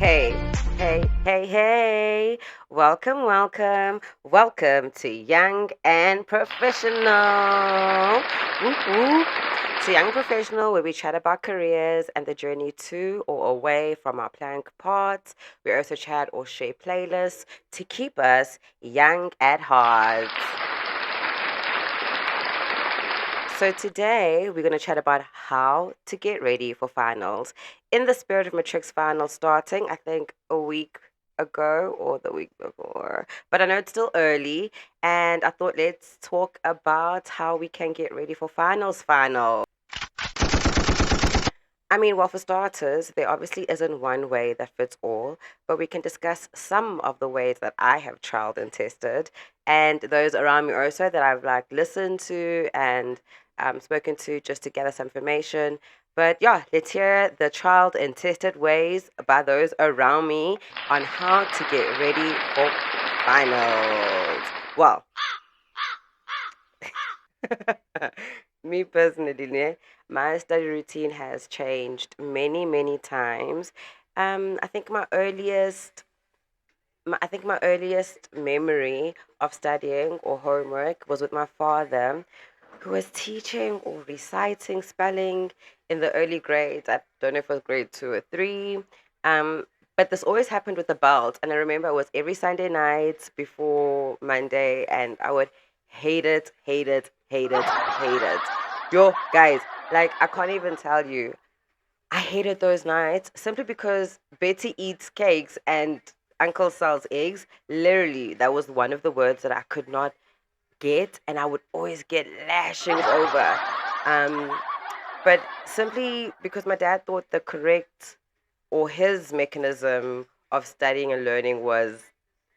Hey, hey. Welcome, welcome to Young and Professional. Whoop, whoop. To Young and Professional, where we chat about careers and the journey to or away from our planned paths. We also chat or share playlists to keep us young at heart. So today we're going to chat about how to get ready for finals. In the spirit of Matrix finals starting, I think a week ago or the week before, but I know it's still early, and I thought let's talk about how we can get ready for finals. I mean, well, for starters, there obviously isn't one way that fits all, but we can discuss some of the ways that I have trialed and tested, and those around me also that I've like listened to and spoken to just to gather some information. But yeah, let's hear the trialed and tested ways by those around me on how to get ready for finals. Well, me personally, ne, my study routine has changed many times. I think my earliest memory of studying or homework was with my father, who was teaching or reciting spelling in the early grades. I don't know if it was grade 2 or 3. Um, but this always happened with the belt. And I remember it was every Sunday night before Monday, and I would hate it. Yo, guys, like, I can't even tell you. I hated those nights simply because Betty eats cakes and Uncle sells eggs. Literally, that was one of the words that I could not get, and I would always get lashings over. Um, but simply because my dad thought the correct or his mechanism of studying and learning was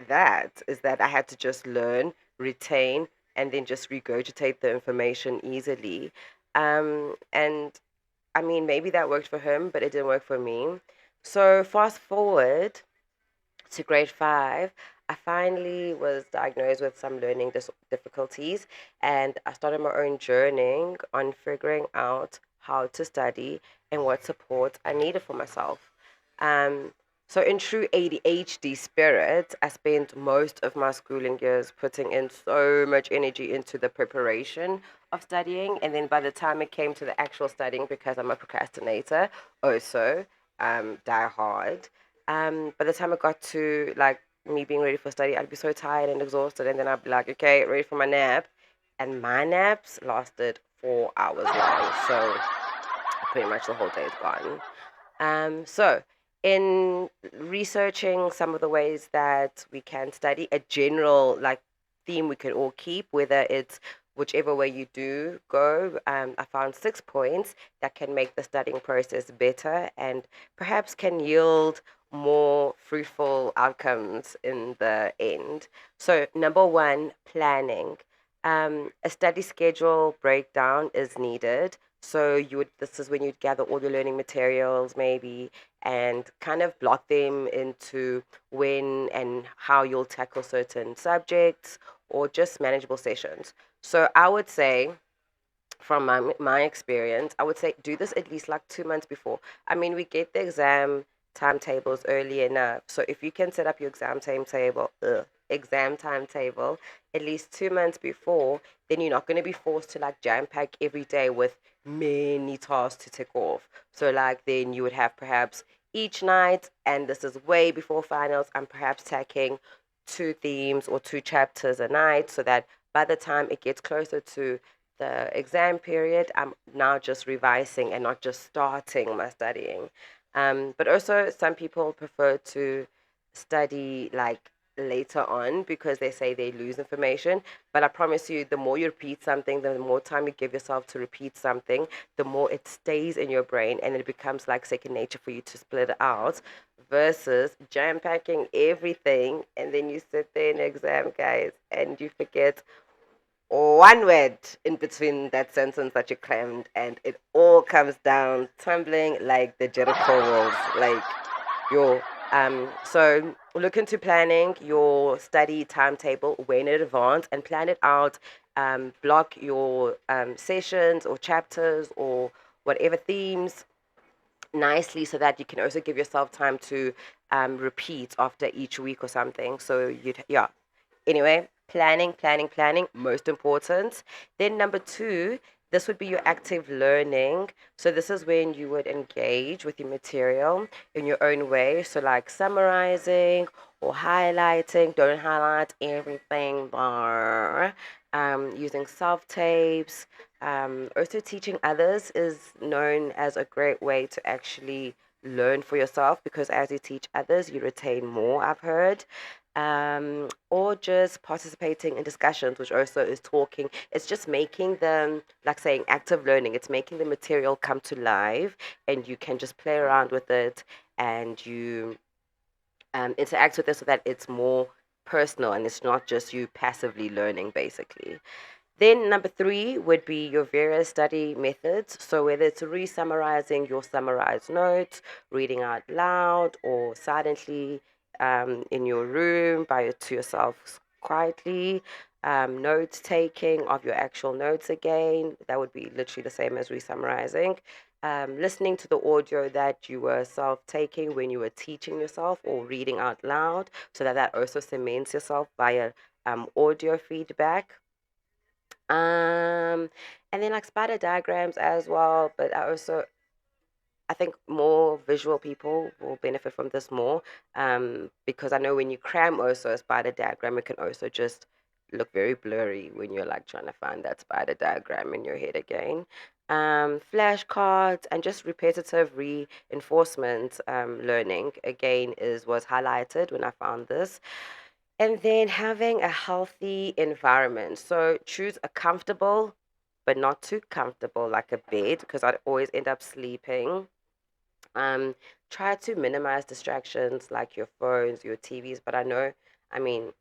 that I had to just learn, retain, and then just regurgitate the information easily. And I mean, maybe that worked for him, but it didn't work for me. So fast forward to grade 5, I finally was diagnosed with some learning difficulties, and I started my own journey on figuring out how to study and what support I needed for myself. Um, so, in true ADHD spirit, I spent most of my schooling years putting in so much energy into the preparation of studying, and then by the time it came to the actual studying, because I'm a procrastinator, also die hard. By the time I got to like me being ready for study, I'd be so tired and exhausted, and then I'd be like, okay, ready for my nap. And my naps lasted 4 hours long, so pretty much the whole day is gone. So, in researching some of the ways that we can study, a general like theme we can all keep, whether it's whichever way you do go, I found 6 points that can make the studying process better and perhaps can yield more fruitful outcomes in the end. So, number one, planning. A study schedule breakdown is needed. So this is when you'd gather all your learning materials maybe and kind of block them into when and how you'll tackle certain subjects or just manageable sessions. So I would say from my experience, I would say do this at least like 2 months before. I mean, we get the exam timetables early enough. So if you can set up your exam timetable at least 2 months before, then you're not going to be forced to like jam pack every day with many tasks to tick off. So like then you would have perhaps each night, and this is way before finals, I'm perhaps tackling 2 themes or 2 chapters a night so that by the time it gets closer to the exam period, I'm now just revising and not just starting my studying. But also, some people prefer to study like later on because they say they lose information. But I promise you, the more you repeat something, the more time you give yourself to repeat something, the more it stays in your brain and it becomes like second nature for you to split it out versus jam packing everything and then you sit there in exam, guys, and you forget one word in between that sentence that you crammed, and it all comes down tumbling like the Jericho walls. Like, yo, so look into planning your study timetable way in advance and plan it out. Block your sessions or chapters or whatever themes nicely so that you can also give yourself time to repeat after each week or something. So yeah. Anyway, planning, most important. Then number two, this would be your active learning. So this is when you would engage with your material in your own way. So like summarizing or highlighting. Don't highlight everything there. Using self-tapes. Also teaching others is known as a great way to actually learn for yourself, because as you teach others, you retain more, I've heard. Or just participating in discussions, which also is talking. It's just making them, like saying active learning, it's making the material come to life, and you can just play around with it, and you interact with it so that it's more personal and it's not just you passively learning, basically. Then number three would be your various study methods. So whether it's re-summarizing your summarized notes, reading out loud, or silently in your room to yourself quietly, note taking of your actual notes again. That would be literally the same as re-summarizing. Listening to the audio that you were self-taking when you were teaching yourself or reading out loud, so that also cements yourself via audio feedback. Um, and then like spider diagrams as well, but I think more visual people will benefit from this more, because I know when you cram also a spider diagram, it can also just look very blurry when you're like trying to find that spider diagram in your head again. Flashcards and just repetitive reinforcement learning again is was highlighted when I found this. And then having a healthy environment. So choose a comfortable, but not too comfortable, like a bed, because I'd always end up sleeping. Um, Try to minimize distractions like your phones, your TVs. But I know, I mean,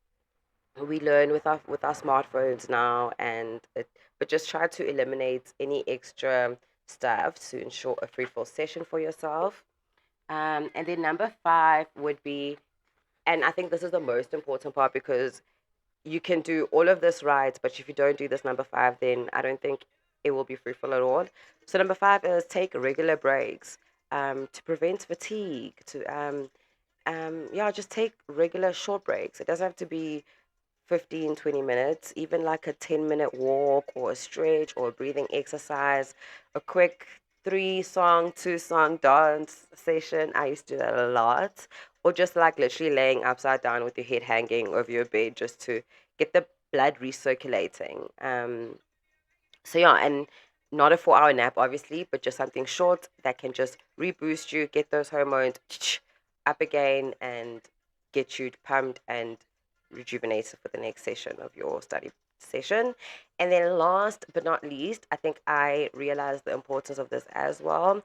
we learn with our smartphones now, but just try to eliminate any extra stuff to ensure a fruitful session for yourself. And then number five would be, and I think this is the most important part, because you can do all of this right, but if you don't do this number five, then I don't think it will be fruitful at all. So number five is take regular breaks to prevent fatigue. Yeah, just take regular short breaks. It doesn't have to be 15, 20 minutes, even like a 10-minute walk or a stretch or a breathing exercise, a quick 3 song, 2 song dance session. I used to do that a lot. Or just like literally laying upside down with your head hanging over your bed just to get the blood recirculating. So yeah, and not a 4 hour nap, obviously, but just something short that can just reboost you, get those hormones up again, and get you pumped and rejuvenated for the next session of your study session. And then last but not least, I think I realized the importance of this as well.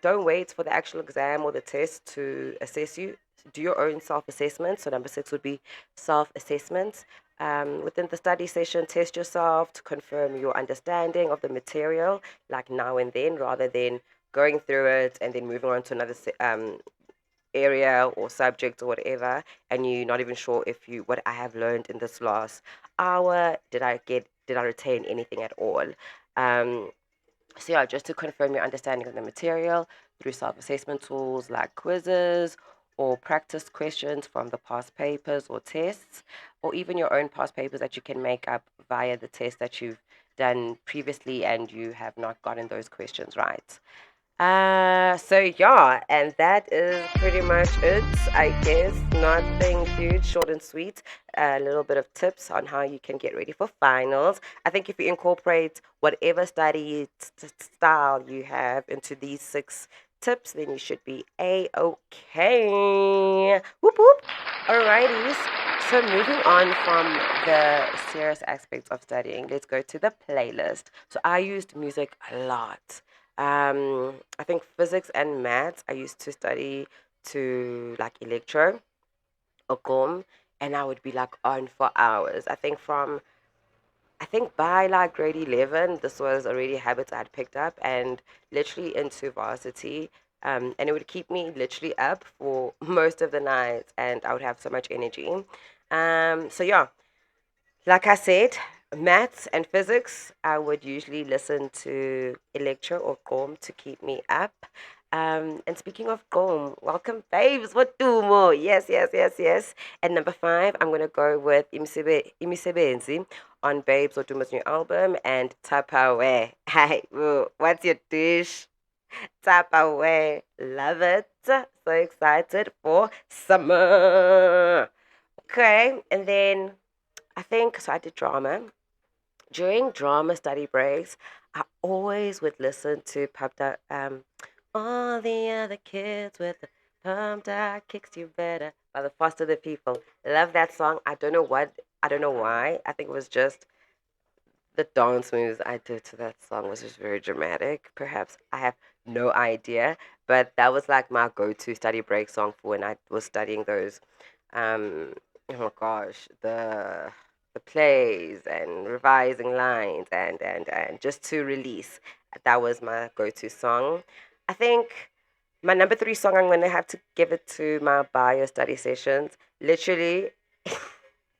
Don't wait for the actual exam or the test to assess you. Do your own self assessment. So, number six would be self assessments. Within the study session, test yourself to confirm your understanding of the material, like now and then, rather than going through it and then moving on to another area or subject or whatever, and you're not even sure if you what I have learned in this last hour, did I retain anything at all? Um, so yeah, just to confirm your understanding of the material through self-assessment tools like quizzes or practice questions from the past papers or tests, or even your own past papers that you can make up via the test that you've done previously and you have not gotten those questions right. So yeah, and that is pretty much it, I guess. Nothing huge, short and sweet. A little bit of tips on how you can get ready for finals. I think if you incorporate whatever study style you have into these 6 tips, then you should be a-okay. Whoop whoop. Alrighties. So moving on from the serious aspects of studying, let's go to the playlist. So I used music a lot. I think physics and maths I used to study to like electro or com, and I would be like on for hours. I think by like grade 11, this was already habits I'd picked up and literally into varsity. And it would keep me literally up for most of the nights, and I would have so much energy. So yeah, like I said, maths and physics, I would usually listen to electro or Gorm to keep me up. And speaking of Gom, welcome, babes. What do more? Yes, yes, yes, yes. At number five, I'm gonna go with Imisebenzi on Babes Odumo's new album and Tapawe. Hi, woo, what's your dish? Tapawe. Love it. So excited for summer. Okay, and then I think so. I did drama. During drama study breaks, I always would listen to Pumped Up, all the other kids with the pumped up kicks you better by the Foster the People. Love that song. I don't know why. I think it was just the dance moves I did to that song was just very dramatic. Perhaps I have no idea, but that was like my go-to study break song for when I was studying those. Oh my gosh, the plays and revising lines and just to release. That was my go-to song. I think my number three song I'm gonna have to give it to my bio study sessions. Literally.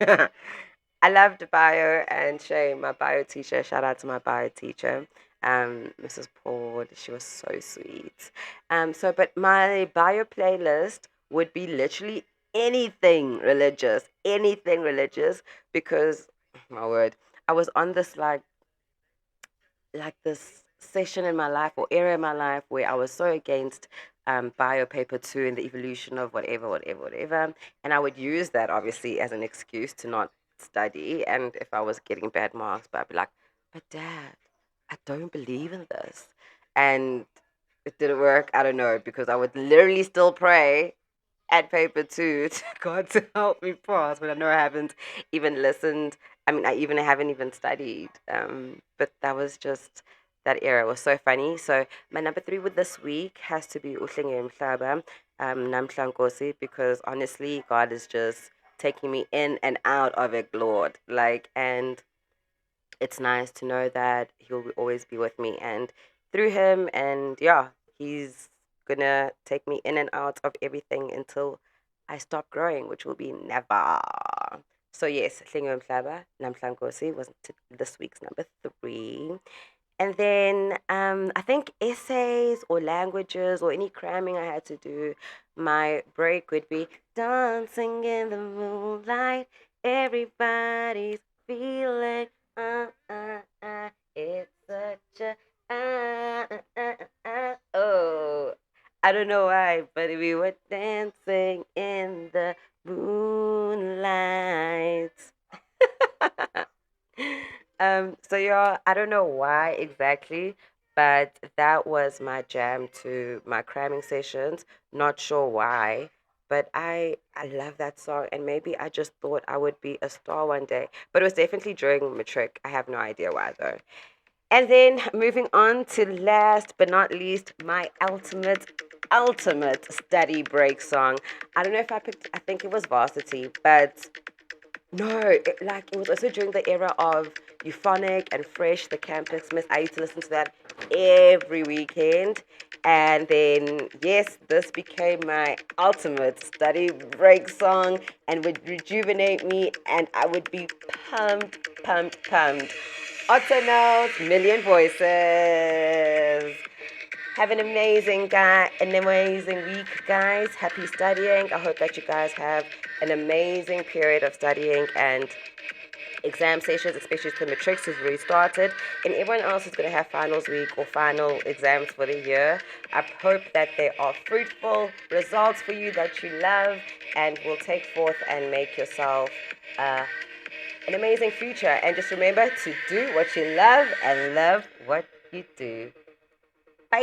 I loved bio and Shay, my bio teacher. Shout out to my bio teacher, Mrs. Paul. She was so sweet. But my bio playlist would be literally anything religious, because my word, I was on this like this session in my life or era in my life where I was so against bio paper two and the evolution of whatever. And I would use that obviously as an excuse to not study. And if I was getting bad marks, but I'd be like, but dad, I don't believe in this. And it didn't work. I don't know, because I would literally still pray at paper two to God to help me pass, but I know I haven't even listened. I mean, I even haven't even studied. But that was just that era was so funny. So my number three with this week has to be Uhlenge Mhlaba, Namhla because honestly, God is just taking me in and out of it, Lord. And it's nice to know that He'll always be with me and through Him, and yeah, He's gonna take me in and out of everything until I stop growing, which will be never. So yes, Hlingo Mhlaba, Namhlankosi was this week's number three. And then I think essays or languages or any cramming I had to do, my break would be dancing in the moonlight. Everybody's feeling, it's such a, oh. I don't know why, but we were dancing in the moonlight. So yeah, I don't know why exactly, but that was my jam to my cramming sessions. Not sure why, but I love that song, and maybe I just thought I would be a star one day. But it was definitely during matric. I have no idea why though. And then moving on to last but not least, my ultimate study break song. I don't know if I picked. I think it was Varsity, but no, it was also during the era of Euphonic and Fresh, the Campus Miss. I used to listen to that every weekend. And then, yes, this became my ultimate study break song and would rejuvenate me, and I would be pumped. Otto Million Voices. Have an amazing week, guys. Happy studying. I hope that you guys have an amazing period of studying and exam sessions, especially to matrics who's already started, and everyone else is going to have finals week or final exams for the year. I hope that there are fruitful results for you that you love and will take forth and make yourself an amazing future. And just remember to do what you love and love what you do. Bye.